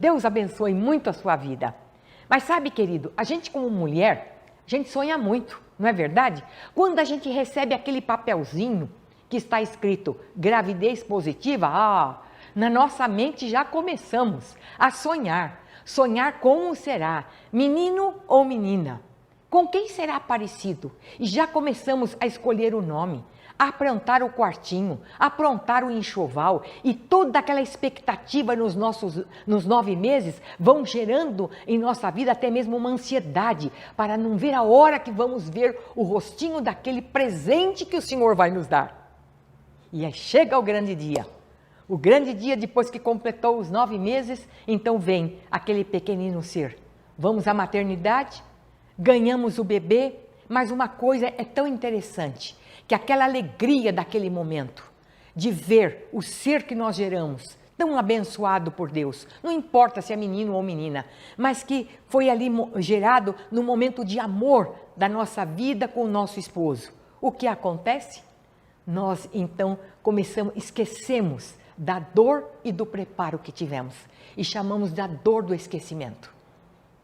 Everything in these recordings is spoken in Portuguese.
Deus abençoe muito a sua vida. Mas sabe, querido, a gente como mulher, a gente sonha muito, não é verdade? Quando a gente recebe aquele papelzinho que está escrito gravidez positiva, na nossa mente já começamos a sonhar. Sonhar como será, menino ou menina. Com quem será parecido? E já começamos a escolher o nome, a aprontar o quartinho, a aprontar o enxoval e toda aquela expectativa nos 9 meses vão gerando em nossa vida até mesmo uma ansiedade para não ver a hora que vamos ver o rostinho daquele presente que o Senhor vai nos dar. E aí chega o grande dia. O grande dia depois que completou os 9 meses, então vem aquele pequenino ser. Vamos à maternidade, ganhamos o bebê, mas uma coisa é tão interessante, que aquela alegria daquele momento, de ver o ser que nós geramos, tão abençoado por Deus, não importa se é menino ou menina, mas que foi ali gerado no momento de amor da nossa vida com o nosso esposo. O que acontece? Nós então esquecemos da dor e do preparo que tivemos e chamamos da dor do esquecimento.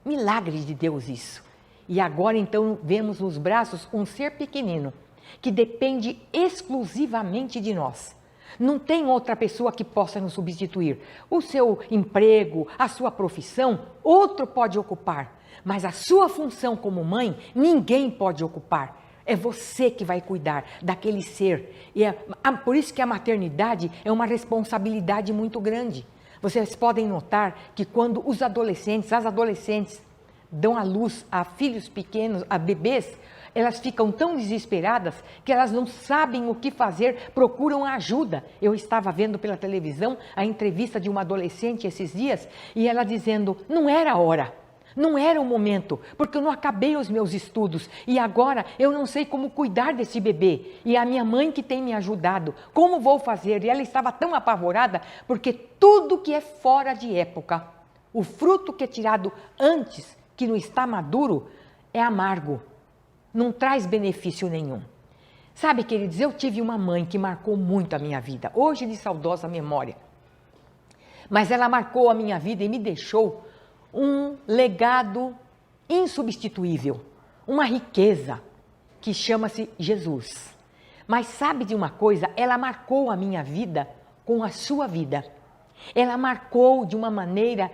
Milagre de Deus isso. E agora então vemos nos braços um ser pequenino que depende exclusivamente de nós. Não tem outra pessoa que possa nos substituir. O seu emprego, a sua profissão, outro pode ocupar, mas a sua função como mãe, ninguém pode ocupar. É você que vai cuidar daquele ser. E por isso que a maternidade é uma responsabilidade muito grande. Vocês podem notar que quando as adolescentes dão à luz a filhos pequenos, a bebês, elas ficam tão desesperadas que elas não sabem o que fazer, procuram ajuda. Eu estava vendo pela televisão a entrevista de uma adolescente esses dias e ela dizendo, não era a hora. Não era o momento, porque eu não acabei os meus estudos e agora eu não sei como cuidar desse bebê. E a minha mãe que tem me ajudado, como vou fazer? E ela estava tão apavorada, porque tudo que é fora de época, o fruto que é tirado antes, que não está maduro, é amargo, não traz benefício nenhum. Sabe, queridos, eu tive uma mãe que marcou muito a minha vida, hoje de saudosa memória. Mas ela marcou a minha vida e me deixou um legado insubstituível, uma riqueza que chama-se Jesus. Mas sabe de uma coisa? Ela marcou a minha vida com a sua vida. Ela marcou de uma maneira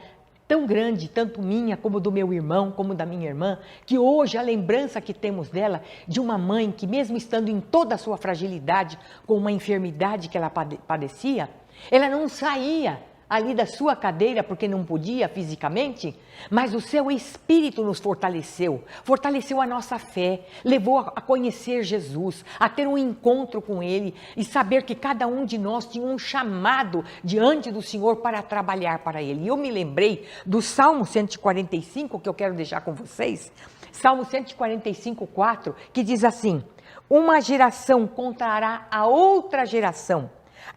tão grande, tanto minha como do meu irmão, como da minha irmã, que hoje a lembrança que temos dela, de uma mãe que mesmo estando em toda a sua fragilidade, com uma enfermidade que ela padecia, ela não saía ali da sua cadeira, porque não podia fisicamente, mas o seu espírito nos fortaleceu, fortaleceu a nossa fé, levou a conhecer Jesus, a ter um encontro com Ele e saber que cada um de nós tinha um chamado diante do Senhor para trabalhar para Ele. E eu me lembrei do Salmo 145, que eu quero deixar com vocês, Salmo 145, 4, que diz assim, uma geração contará a outra geração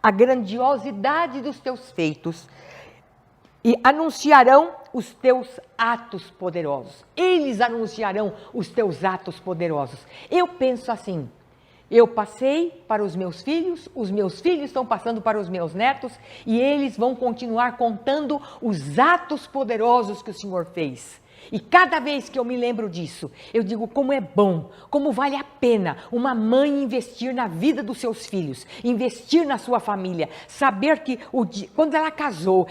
a grandiosidade dos teus feitos e anunciarão os teus atos poderosos. Eles anunciarão os teus atos poderosos. Eu penso assim, eu passei para os meus filhos estão passando para os meus netos e eles vão continuar contando os atos poderosos que o Senhor fez. E cada vez que eu me lembro disso, eu digo como é bom, como vale a pena uma mãe investir na vida dos seus filhos, investir na sua família, saber que quando ela casou,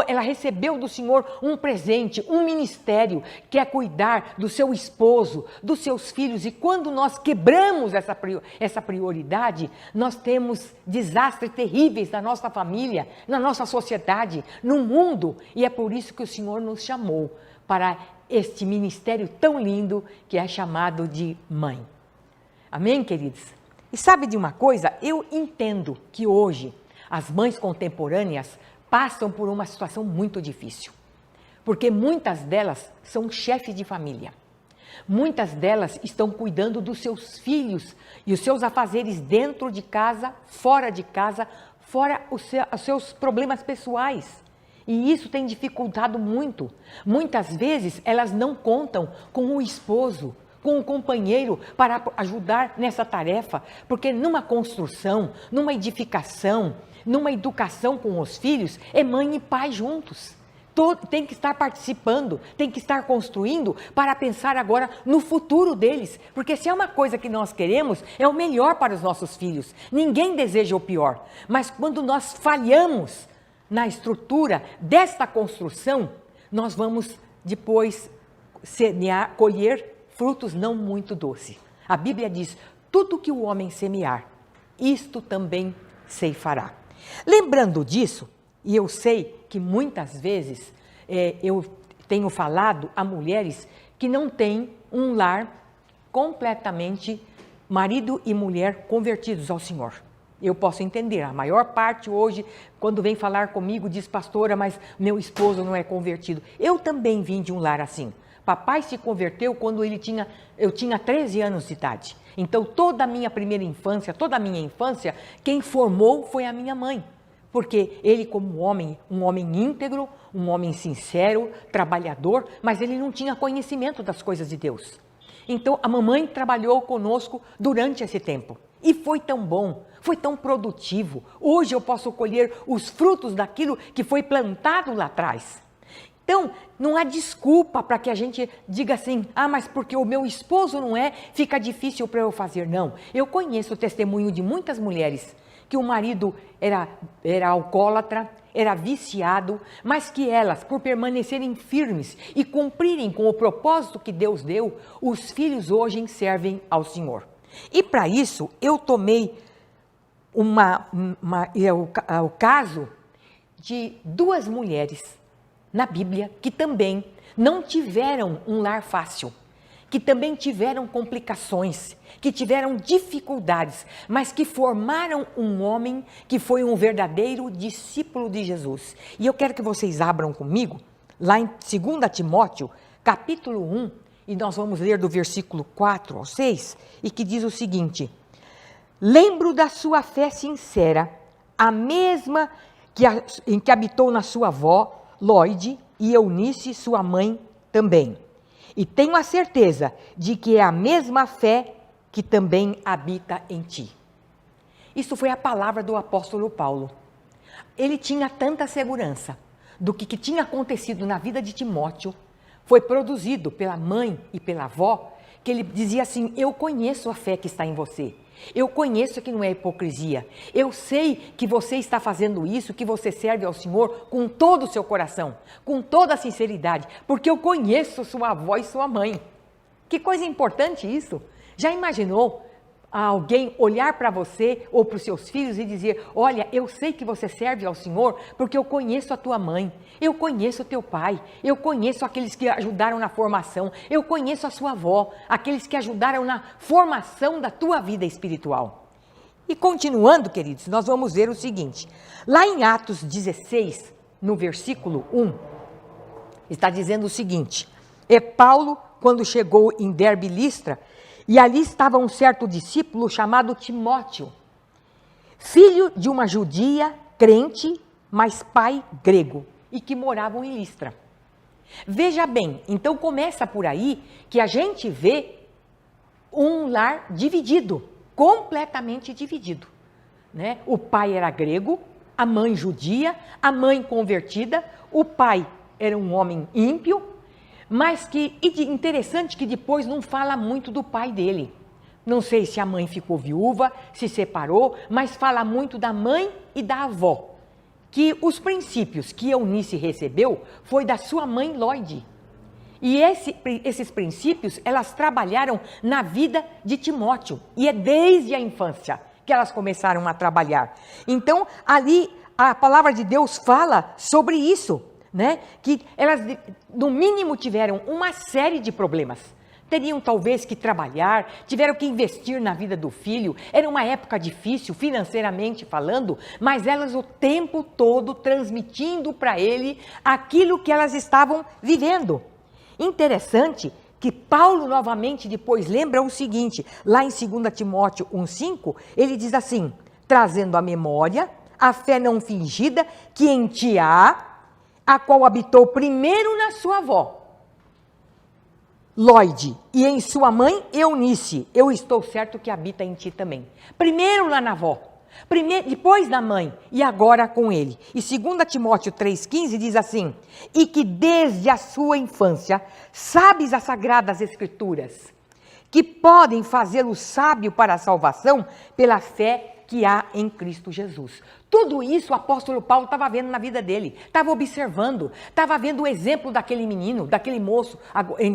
ela recebeu do Senhor um presente, um ministério, que é cuidar do seu esposo, dos seus filhos. E quando nós quebramos essa prioridade, nós temos desastres terríveis na nossa família, na nossa sociedade, no mundo. E é por isso que o Senhor nos chamou para este ministério tão lindo que é chamado de mãe. Amém, queridos? E sabe de uma coisa? Eu entendo que hoje as mães contemporâneas passam por uma situação muito difícil, porque muitas delas são chefes de família. Muitas delas estão cuidando dos seus filhos e os seus afazeres dentro de casa, fora os seus problemas pessoais. E isso tem dificultado muito. Muitas vezes elas não contam com o esposo, com o companheiro para ajudar nessa tarefa, porque numa construção, numa edificação, numa educação com os filhos, é mãe e pai juntos. tem que estar participando, tem que estar construindo para pensar agora no futuro deles. Porque se é uma coisa que nós queremos, é o melhor para os nossos filhos. Ninguém deseja o pior. Mas quando nós falhamos na estrutura desta construção, nós vamos depois semear, colher frutos não muito doces. A Bíblia diz, tudo que o homem semear, isto também ceifará. Lembrando disso, e eu sei que muitas vezes eu tenho falado a mulheres que não têm um lar completamente, marido e mulher convertidos ao Senhor. Eu posso entender, a maior parte hoje, quando vem falar comigo, diz, pastora, mas meu esposo não é convertido. Eu também vim de um lar assim. Papai se converteu quando eu tinha 13 anos de idade. Então, toda a minha primeira infância, toda a minha infância, quem formou foi a minha mãe. Porque ele, como homem, um homem íntegro, um homem sincero, trabalhador, mas ele não tinha conhecimento das coisas de Deus. Então, a mamãe trabalhou conosco durante esse tempo. E foi tão bom, foi tão produtivo. Hoje eu posso colher os frutos daquilo que foi plantado lá atrás. Então, não há desculpa para que a gente diga assim, mas porque o meu esposo não é, fica difícil para eu fazer. Não, eu conheço o testemunho de muitas mulheres que o marido era alcoólatra, era viciado, mas que elas, por permanecerem firmes e cumprirem com o propósito que Deus deu, os filhos hoje servem ao Senhor. E para isso, eu tomei o caso de duas mulheres na Bíblia que também não tiveram um lar fácil, que também tiveram complicações, que tiveram dificuldades, mas que formaram um homem que foi um verdadeiro discípulo de Jesus. E eu quero que vocês abram comigo, lá em 2 Timóteo, capítulo 1, e nós vamos ler do versículo 4 ao 6, e que diz o seguinte: lembro da sua fé sincera, a mesma em que habitou na sua avó, Lóide, e Eunice, sua mãe, também. E tenho a certeza de que é a mesma fé que também habita em ti. Isso foi a palavra do apóstolo Paulo. Ele tinha tanta segurança do que tinha acontecido na vida de Timóteo, foi produzido pela mãe e pela avó, que ele dizia assim, eu conheço a fé que está em você. Eu conheço que não é hipocrisia. Eu sei que você está fazendo isso, que você serve ao Senhor com todo o seu coração, com toda a sinceridade, porque eu conheço sua avó e sua mãe. Que coisa importante isso. Já imaginou alguém olhar para você ou para os seus filhos e dizer, olha, eu sei que você serve ao Senhor porque eu conheço a tua mãe, eu conheço o teu pai, eu conheço aqueles que ajudaram na formação, eu conheço a sua avó, aqueles que ajudaram na formação da tua vida espiritual. E continuando, queridos, nós vamos ver o seguinte, lá em Atos 16, no versículo 1, está dizendo o seguinte, Paulo, quando chegou em Derbe e Listra, e ali estava um certo discípulo chamado Timóteo, filho de uma judia, crente, mas pai grego, e que moravam em Listra. Veja bem, então começa por aí que a gente vê um lar dividido, completamente dividido, né? O pai era grego, a mãe judia, a mãe convertida, o pai era um homem ímpio, mas que interessante que depois não fala muito do pai dele. Não sei se a mãe ficou viúva, se separou, mas fala muito da mãe e da avó. Que os princípios que Eunice recebeu foi da sua mãe Lóide. E esses princípios, elas trabalharam na vida de Timóteo. E é desde a infância que elas começaram a trabalhar. Então, ali, a palavra de Deus fala sobre isso. Né? Que elas, no mínimo, tiveram uma série de problemas. Teriam talvez que trabalhar, tiveram que investir na vida do filho. Era uma época difícil, financeiramente falando, mas elas o tempo todo transmitindo para ele aquilo que elas estavam vivendo. Interessante que Paulo novamente depois lembra o seguinte, lá em 2 Timóteo 1,5, ele diz assim, trazendo à memória a fé não fingida que em ti há, a qual habitou primeiro na sua avó, Lóide, e em sua mãe, Eunice. Eu estou certo que habita em ti também. Primeiro lá na avó, Primeiro, depois da mãe e agora com ele. E 2 Timóteo 3,15 diz assim: e que desde a sua infância sabes as sagradas escrituras, que podem fazê-lo sábio para a salvação pela fé que há em Cristo Jesus. Tudo isso o apóstolo Paulo estava vendo na vida dele, estava observando, estava vendo o exemplo daquele menino, daquele moço,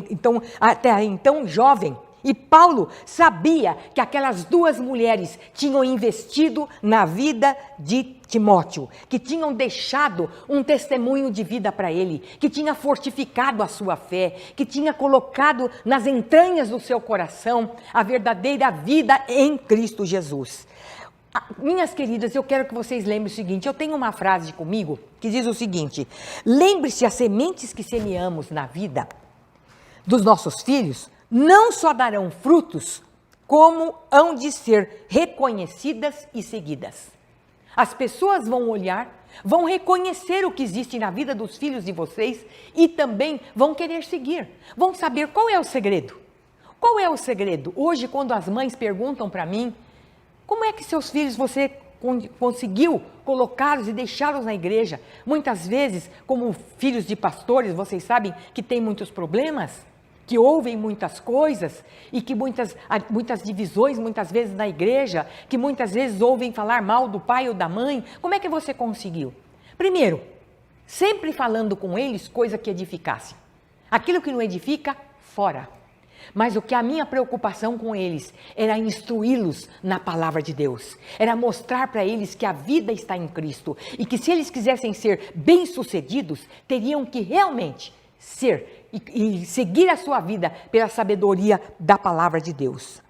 então, até então jovem. E Paulo sabia que aquelas duas mulheres tinham investido na vida de Timóteo, que tinham deixado um testemunho de vida para ele, que tinha fortificado a sua fé, que tinha colocado nas entranhas do seu coração a verdadeira vida em Cristo Jesus. Minhas queridas, eu quero que vocês lembrem o seguinte, eu tenho uma frase comigo que diz o seguinte: lembre-se, as sementes que semeamos na vida dos nossos filhos não só darão frutos, como hão de ser reconhecidas e seguidas. As pessoas vão olhar, vão reconhecer o que existe na vida dos filhos de vocês e também vão querer seguir, vão saber qual é o segredo. Qual é o segredo? Hoje, quando as mães perguntam para mim, como é que seus filhos você conseguiu colocá-los e deixá-los na igreja? Muitas vezes, como filhos de pastores, vocês sabem que tem muitos problemas, que ouvem muitas coisas e que muitas divisões muitas vezes na igreja, que muitas vezes ouvem falar mal do pai ou da mãe. Como é que você conseguiu? Primeiro, sempre falando com eles coisa que edificasse. Aquilo que não edifica, fora. Mas o que a minha preocupação com eles era instruí-los na palavra de Deus. Era mostrar para eles que a vida está em Cristo e que se eles quisessem ser bem-sucedidos, teriam que realmente ser e seguir a sua vida pela sabedoria da palavra de Deus.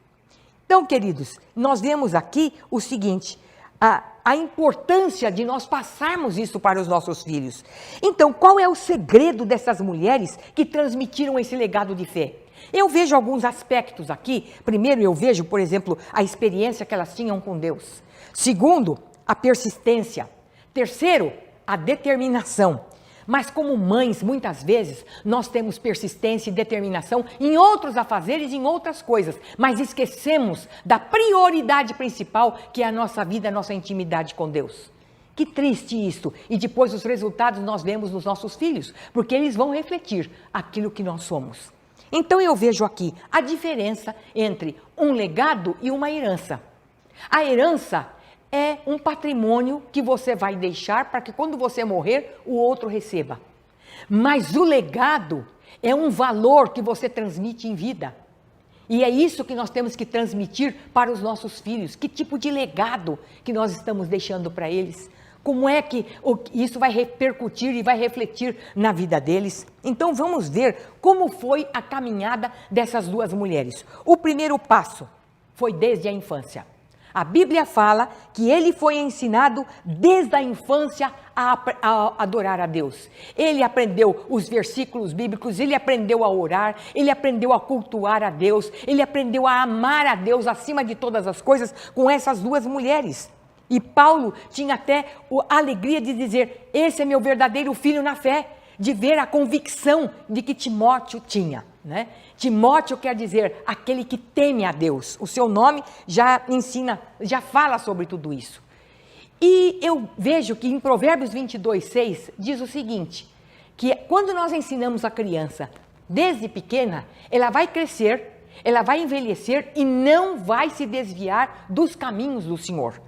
Então, queridos, nós vemos aqui o seguinte, a importância de nós passarmos isso para os nossos filhos. Então, qual é o segredo dessas mulheres que transmitiram esse legado de fé? Eu vejo alguns aspectos aqui. Primeiro, eu vejo, por exemplo, a experiência que elas tinham com Deus. Segundo, a persistência. Terceiro, a determinação. Mas como mães, muitas vezes, nós temos persistência e determinação em outros afazeres, em outras coisas, mas esquecemos da prioridade principal, que é a nossa vida, a nossa intimidade com Deus. Que triste isso! E depois os resultados nós vemos nos nossos filhos, porque eles vão refletir aquilo que nós somos. Então eu vejo aqui a diferença entre um legado e uma herança. A herança é um patrimônio que você vai deixar para que quando você morrer, o outro receba. Mas o legado é um valor que você transmite em vida. E é isso que nós temos que transmitir para os nossos filhos. Que tipo de legado que nós estamos deixando para eles? Como é que isso vai repercutir e vai refletir na vida deles? Então vamos ver como foi a caminhada dessas duas mulheres. O primeiro passo foi desde a infância. A Bíblia fala que ele foi ensinado desde a infância a adorar a Deus. Ele aprendeu os versículos bíblicos, ele aprendeu a orar, ele aprendeu a cultuar a Deus, ele aprendeu a amar a Deus acima de todas as coisas com essas duas mulheres. E Paulo tinha até a alegria de dizer, esse é meu verdadeiro filho na fé, de ver a convicção de que Timóteo tinha, né? Timóteo quer dizer aquele que teme a Deus. O seu nome já ensina, já fala sobre tudo isso. E eu vejo que em Provérbios 22:6 diz o seguinte, que quando nós ensinamos a criança desde pequena, ela vai crescer, ela vai envelhecer e não vai se desviar dos caminhos do Senhor.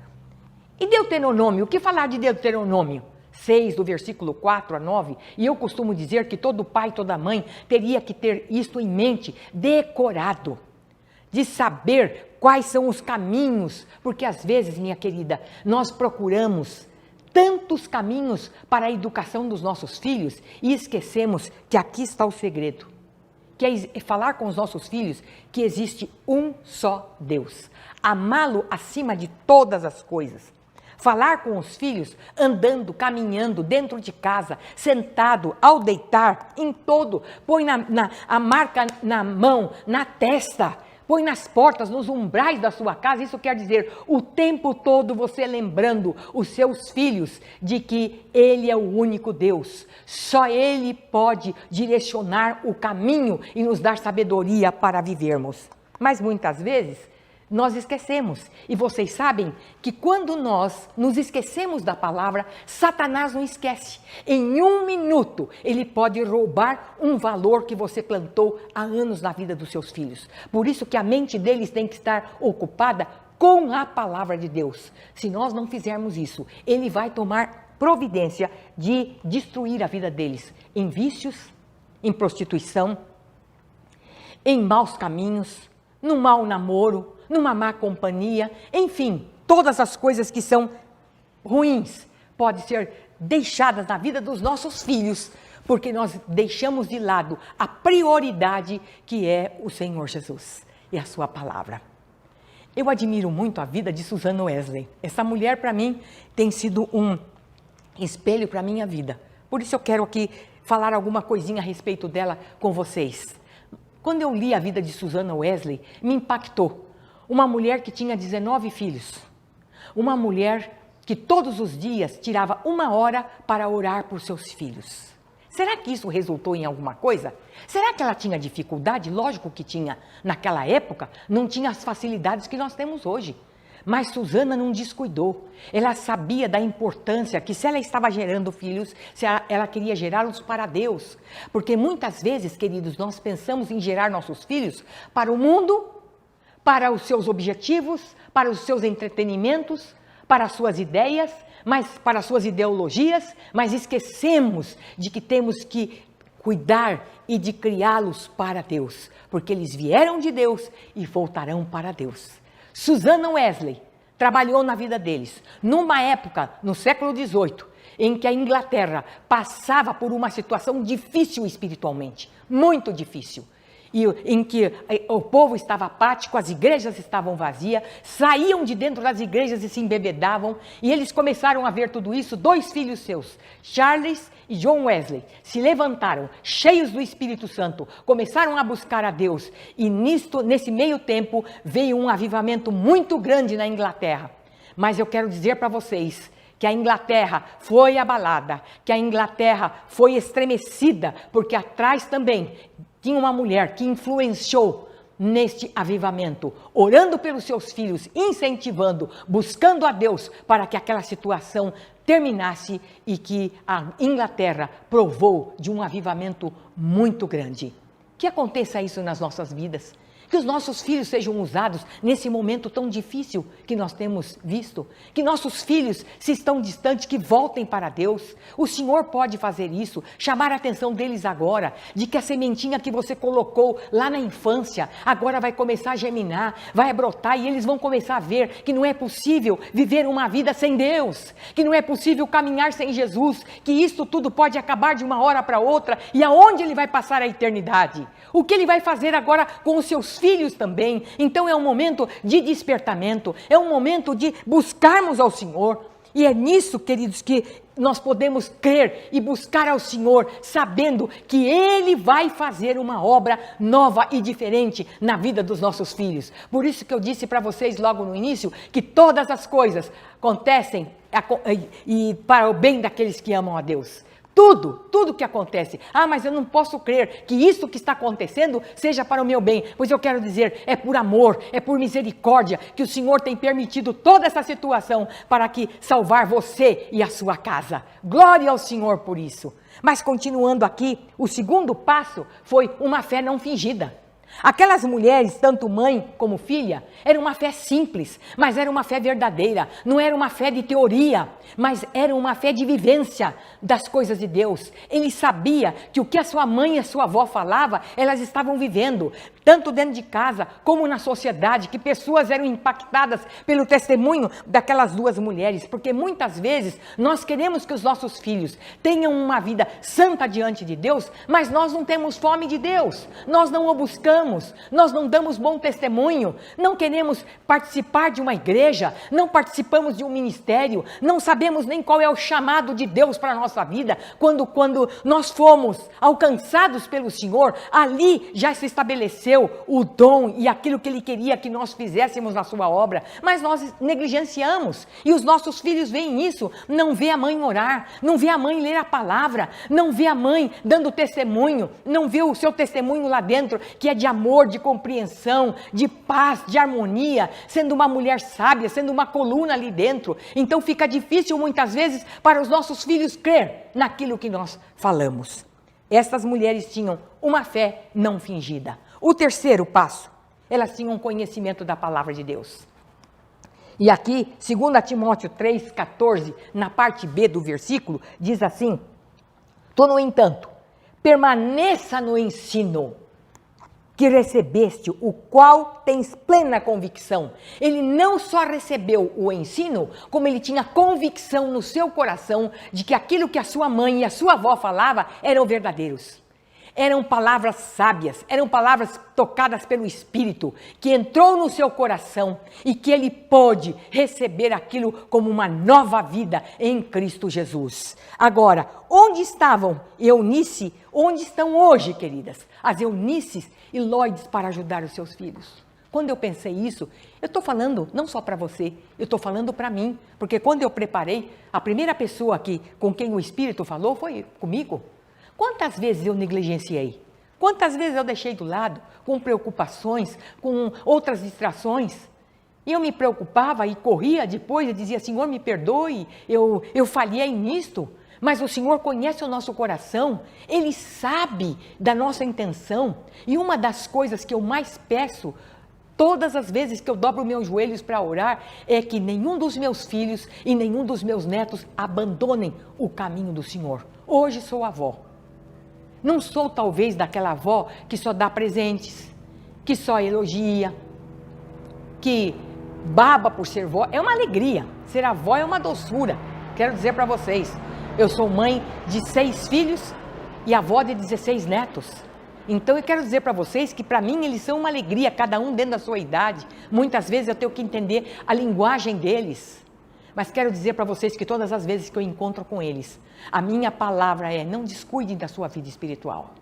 E Deuteronômio, o que falar de Deuteronômio? 6, do versículo 4 a 9, e eu costumo dizer que todo pai, toda mãe teria que ter isto em mente, decorado, de saber quais são os caminhos, porque às vezes, minha querida, nós procuramos tantos caminhos para a educação dos nossos filhos e esquecemos que aqui está o segredo, que é falar com os nossos filhos que existe um só Deus, amá-lo acima de todas as coisas. Falar com os filhos, andando, caminhando, dentro de casa, sentado, ao deitar, em todo. Põe a marca na mão, na testa, põe nas portas, nos umbrais da sua casa. Isso quer dizer, o tempo todo você lembrando os seus filhos de que Ele é o único Deus. Só Ele pode direcionar o caminho e nos dar sabedoria para vivermos. Mas muitas vezes, nós esquecemos. E vocês sabem que quando nós nos esquecemos da palavra, Satanás não esquece. Em 1 minuto, ele pode roubar um valor que você plantou há anos na vida dos seus filhos. Por isso que a mente deles tem que estar ocupada com a palavra de Deus. Se nós não fizermos isso, ele vai tomar providência de destruir a vida deles em vícios, em prostituição, em maus caminhos, num mau namoro, numa má companhia, enfim, todas as coisas que são ruins podem ser deixadas na vida dos nossos filhos, porque nós deixamos de lado a prioridade que é o Senhor Jesus e a sua palavra. Eu admiro muito a vida de Susana Wesley. Essa mulher, para mim, tem sido um espelho para a minha vida. Por isso eu quero aqui falar alguma coisinha a respeito dela com vocês. Quando eu li a vida de Susana Wesley, me impactou. Uma mulher que tinha 19 filhos. Uma mulher que todos os dias tirava 1 hora para orar por seus filhos. Será que isso resultou em alguma coisa? Será que ela tinha dificuldade? Lógico que tinha. Naquela época, não tinha as facilidades que nós temos hoje. Mas Susana não descuidou. Ela sabia da importância que se ela estava gerando filhos, se ela queria gerá-los para Deus. Porque muitas vezes, queridos, nós pensamos em gerar nossos filhos para o mundo, para os seus objetivos, para os seus entretenimentos, para as suas ideias, para as suas ideologias, mas esquecemos de que temos que cuidar e de criá-los para Deus, porque eles vieram de Deus e voltarão para Deus. Susana Wesley trabalhou na vida deles, numa época, no século XVIII, em que a Inglaterra passava por uma situação difícil espiritualmente, muito difícil. E em que o povo estava apático, as igrejas estavam vazias, saíam de dentro das igrejas e se embebedavam, e eles começaram a ver tudo isso. 2 filhos seus, Charles e John Wesley, se levantaram, cheios do Espírito Santo, começaram a buscar a Deus, e nesse meio tempo veio um avivamento muito grande na Inglaterra. Mas eu quero dizer para vocês que a Inglaterra foi abalada, que a Inglaterra foi estremecida, porque atrás também tinha uma mulher que influenciou neste avivamento, orando pelos seus filhos, incentivando, buscando a Deus para que aquela situação terminasse e que a Inglaterra provou de um avivamento muito grande. Que aconteça isso nas nossas vidas. Que os nossos filhos sejam usados nesse momento tão difícil que nós temos visto. Que nossos filhos, se estão distantes, que voltem para Deus. O Senhor pode fazer isso, chamar a atenção deles agora, de que a sementinha que você colocou lá na infância, agora vai começar a germinar, vai brotar e eles vão começar a ver que não é possível viver uma vida sem Deus, que não é possível caminhar sem Jesus, que isso tudo pode acabar de uma hora para outra e aonde ele vai passar a eternidade? O que ele vai fazer agora com os seus filhos também? Então é um momento de despertamento, é um momento de buscarmos ao Senhor. E é nisso, queridos, que nós podemos crer e buscar ao Senhor, sabendo que Ele vai fazer uma obra nova e diferente na vida dos nossos filhos. Por isso que eu disse para vocês logo no início, que todas as coisas acontecem e para o bem daqueles que amam a Deus. Tudo que acontece. Ah, mas eu não posso crer que isso que está acontecendo seja para o meu bem. Pois eu quero dizer, é por amor, é por misericórdia que o Senhor tem permitido toda essa situação para que salvar você e a sua casa. Glória ao Senhor por isso. Mas continuando aqui, o segundo passo foi uma fé não fingida. Aquelas mulheres, tanto mãe como filha, era uma fé simples, mas era uma fé verdadeira. Não era uma fé de teoria, mas era uma fé de vivência das coisas de Deus. Ele sabia que o que a sua mãe e a sua avó falavam, elas estavam vivendo, tanto dentro de casa como na sociedade, que pessoas eram impactadas pelo testemunho daquelas 2 mulheres, porque muitas vezes nós queremos que os nossos filhos tenham uma vida santa diante de Deus, mas nós não temos fome de Deus, nós não o buscamos. Nós não damos bom testemunho, não queremos participar de uma igreja, não participamos de um ministério, não sabemos nem qual é o chamado de Deus para a nossa vida. Quando nós fomos alcançados pelo Senhor, ali já se estabeleceu o dom e aquilo que Ele queria que nós fizéssemos na sua obra, mas nós negligenciamos e os nossos filhos veem isso, não vê a mãe orar, não vê a mãe ler a palavra, não vê a mãe dando testemunho, não vê o seu testemunho lá dentro, que é de de amor, de compreensão, de paz, de harmonia, sendo uma mulher sábia, sendo uma coluna ali dentro. Então fica difícil muitas vezes para os nossos filhos crer naquilo que nós falamos. Essas mulheres tinham uma fé não fingida. O terceiro passo, elas tinham conhecimento da palavra de Deus. E aqui, 2 Timóteo 3,14, na parte B do versículo, diz assim: Tu, no entanto, permaneça no ensino que recebeste, o qual tens plena convicção. Ele não só recebeu o ensino, como ele tinha convicção no seu coração de que aquilo que a sua mãe e a sua avó falavam eram verdadeiros. Eram palavras sábias, eram palavras tocadas pelo Espírito, que entrou no seu coração e que ele pôde receber aquilo como uma nova vida em Cristo Jesus. Agora, onde estavam Eunice? Onde estão hoje, queridas? As Eunices e Loides para ajudar os seus filhos. Quando eu pensei isso, eu estou falando não só para você, eu estou falando para mim, porque quando eu preparei, a primeira pessoa com quem o Espírito falou foi comigo. Quantas vezes eu negligenciei? Quantas vezes eu deixei do lado, com preocupações, com outras distrações? E eu me preocupava e corria depois e dizia: Senhor, me perdoe, eu falhei nisto. Mas o Senhor conhece o nosso coração, Ele sabe da nossa intenção. E uma das coisas que eu mais peço, todas as vezes que eu dobro meus joelhos para orar, é que nenhum dos meus filhos e nenhum dos meus netos abandonem o caminho do Senhor. Hoje sou avó. Não sou talvez daquela avó que só dá presentes, que só elogia, que baba por ser vó. É uma alegria, ser avó é uma doçura. Quero dizer para vocês, eu sou mãe de 6 filhos e avó de 16 netos. Então eu quero dizer para vocês que para mim eles são uma alegria, cada um dentro da sua idade. Muitas vezes eu tenho que entender a linguagem deles. Mas quero dizer para vocês que todas as vezes que eu encontro com eles, a minha palavra é: não descuidem da sua vida espiritual.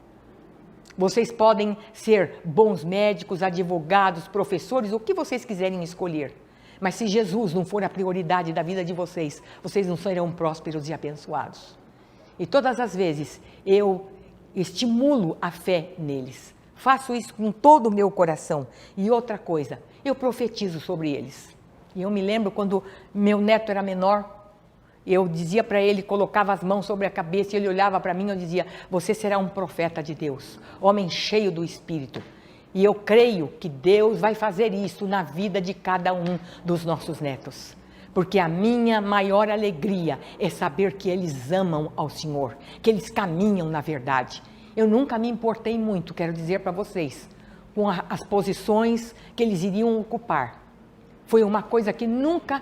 Vocês podem ser bons médicos, advogados, professores, o que vocês quiserem escolher. Mas se Jesus não for a prioridade da vida de vocês, vocês não serão prósperos e abençoados. E todas as vezes eu estimulo a fé neles. Faço isso com todo o meu coração. E outra coisa, eu profetizo sobre eles. E eu me lembro quando meu neto era menor, eu dizia para ele, colocava as mãos sobre a cabeça e ele olhava para mim e eu dizia: você será um profeta de Deus, homem cheio do Espírito. E eu creio que Deus vai fazer isso na vida de cada um dos nossos netos. Porque a minha maior alegria é saber que eles amam ao Senhor, que eles caminham na verdade. Eu nunca me importei muito, quero dizer para vocês, com as posições que eles iriam ocupar. Foi uma coisa que nunca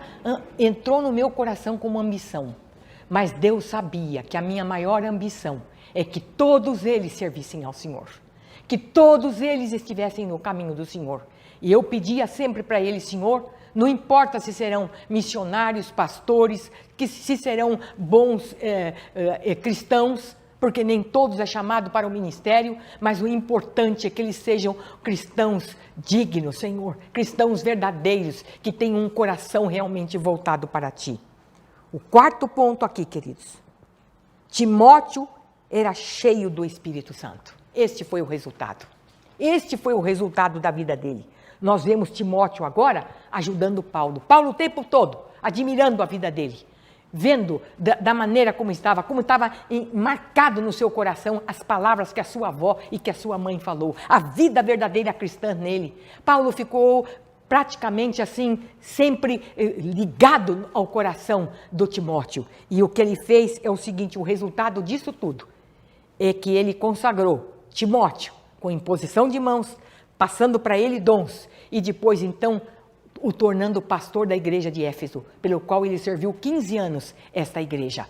entrou no meu coração como ambição. Mas Deus sabia que a minha maior ambição é que todos eles servissem ao Senhor. Que todos eles estivessem no caminho do Senhor. E eu pedia sempre para eles: Senhor, não importa se serão missionários, pastores, que se serão bons cristãos, porque nem todos é chamado para o ministério, mas o importante é que eles sejam cristãos dignos, Senhor, cristãos verdadeiros, que tenham um coração realmente voltado para Ti. O quarto ponto aqui, queridos: Timóteo era cheio do Espírito Santo. Este foi o resultado. Este foi o resultado da vida dele. Nós vemos Timóteo agora ajudando Paulo. Paulo o tempo todo, admirando a vida dele. Vendo da maneira como estava marcado no seu coração as palavras que a sua avó e que a sua mãe falou. A vida verdadeira cristã nele. Paulo ficou praticamente assim, sempre ligado ao coração do Timóteo. E o que ele fez é o seguinte: o resultado disso tudo é que ele consagrou Timóteo com imposição de mãos, passando para ele dons, e depois então o tornando pastor da igreja de Éfeso, pelo qual ele serviu 15 anos esta igreja.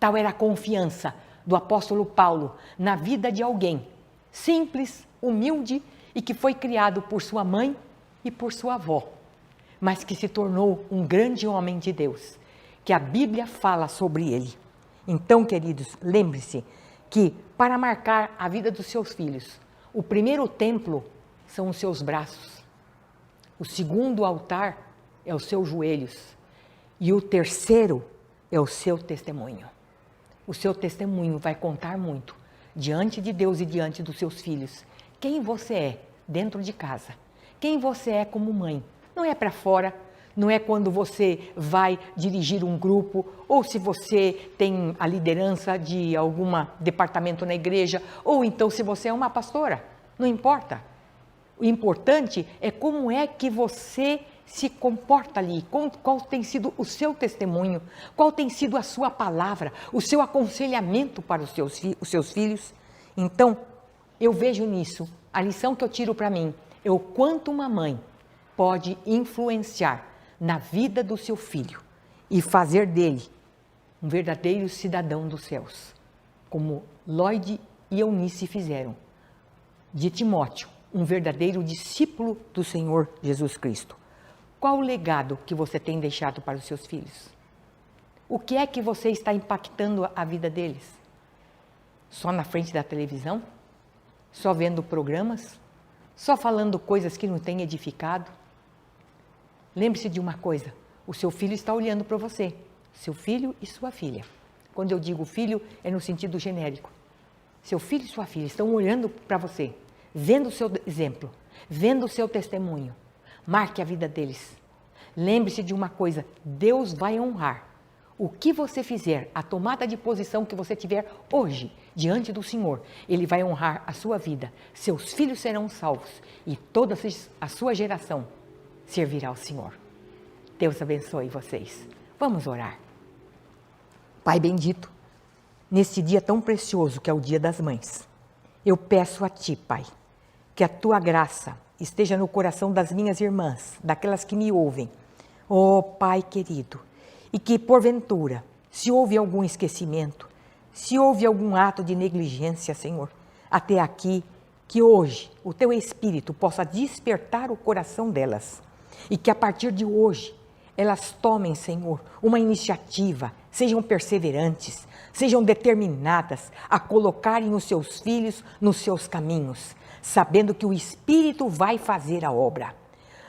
Tal era a confiança do apóstolo Paulo na vida de alguém simples, humilde e que foi criado por sua mãe e por sua avó, mas que se tornou um grande homem de Deus, que a Bíblia fala sobre ele. Então, queridos, lembre-se que para marcar a vida dos seus filhos, o primeiro templo são os seus braços. O segundo altar é os seus joelhos. E o terceiro é o seu testemunho. O seu testemunho vai contar muito diante de Deus e diante dos seus filhos. Quem você é dentro de casa. Quem você é como mãe. Não é para fora, não é quando você vai dirigir um grupo, ou se você tem a liderança de algum departamento na igreja, ou então se você é uma pastora. Não importa. O importante é como é que você se comporta ali, qual tem sido o seu testemunho, qual tem sido a sua palavra, o seu aconselhamento para os seus filhos. Então, eu vejo nisso, a lição que eu tiro para mim é o quanto uma mãe pode influenciar na vida do seu filho e fazer dele um verdadeiro cidadão dos céus, como Lloyd e Eunice fizeram, de Timóteo, um verdadeiro discípulo do Senhor Jesus Cristo. Qual o legado que você tem deixado para os seus filhos? O que é que você está impactando a vida deles? Só na frente da televisão? Só vendo programas? Só falando coisas que não têm edificado? Lembre-se de uma coisa, o seu filho está olhando para você, seu filho e sua filha. Quando eu digo filho, é no sentido genérico. Seu filho e sua filha estão olhando para você, vendo o seu exemplo, vendo o seu testemunho. Marque a vida deles. Lembre-se de uma coisa, Deus vai honrar o que você fizer, a tomada de posição que você tiver hoje diante do Senhor. Ele vai honrar a sua vida, seus filhos serão salvos e toda a sua geração servirá ao Senhor. Deus abençoe vocês. Vamos orar. Pai bendito, nesse dia tão precioso que é o Dia das Mães, eu peço a Ti, Pai, que a Tua graça esteja no coração das minhas irmãs, daquelas que me ouvem. Oh, Pai querido, e que porventura, se houve algum esquecimento, se houve algum ato de negligência, Senhor, até aqui, que hoje o Teu Espírito possa despertar o coração delas e que a partir de hoje elas tomem, Senhor, uma iniciativa, sejam perseverantes, sejam determinadas a colocarem os seus filhos nos seus caminhos, sabendo que o Espírito vai fazer a obra.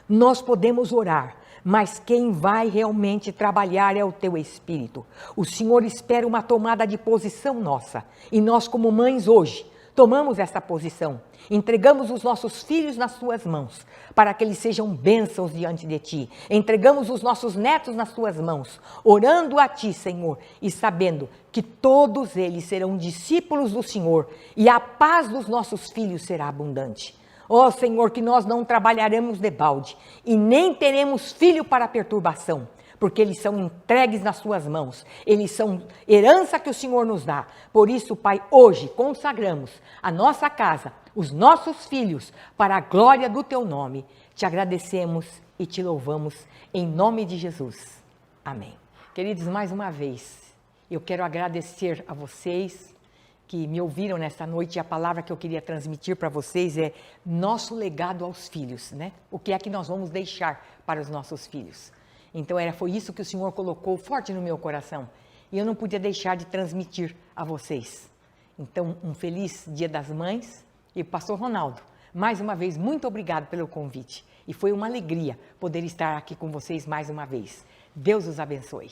Nós podemos orar, mas quem vai realmente trabalhar é o Teu Espírito. O Senhor espera uma tomada de posição nossa, e nós como mães hoje tomamos essa posição, entregamos os nossos filhos nas Tuas mãos, para que eles sejam bênçãos diante de Ti. Entregamos os nossos netos nas Tuas mãos, orando a Ti, Senhor, e sabendo que todos eles serão discípulos do Senhor, e a paz dos nossos filhos será abundante. Ó Senhor, que nós não trabalharemos debalde, e nem teremos filho para perturbação, porque eles são entregues nas Suas mãos, eles são herança que o Senhor nos dá. Por isso, Pai, hoje consagramos a nossa casa, os nossos filhos, para a glória do Teu nome. Te agradecemos e Te louvamos em nome de Jesus. Amém. Queridos, mais uma vez, eu quero agradecer a vocês que me ouviram nesta noite, e a palavra que eu queria transmitir para vocês é nosso legado aos filhos, né? O que é que nós vamos deixar para os nossos filhos? Então foi isso que o Senhor colocou forte no meu coração, e eu não podia deixar de transmitir a vocês. Então, um feliz Dia das Mães, e Pastor Ronaldo, mais uma vez, muito obrigado pelo convite, e foi uma alegria poder estar aqui com vocês mais uma vez. Deus os abençoe.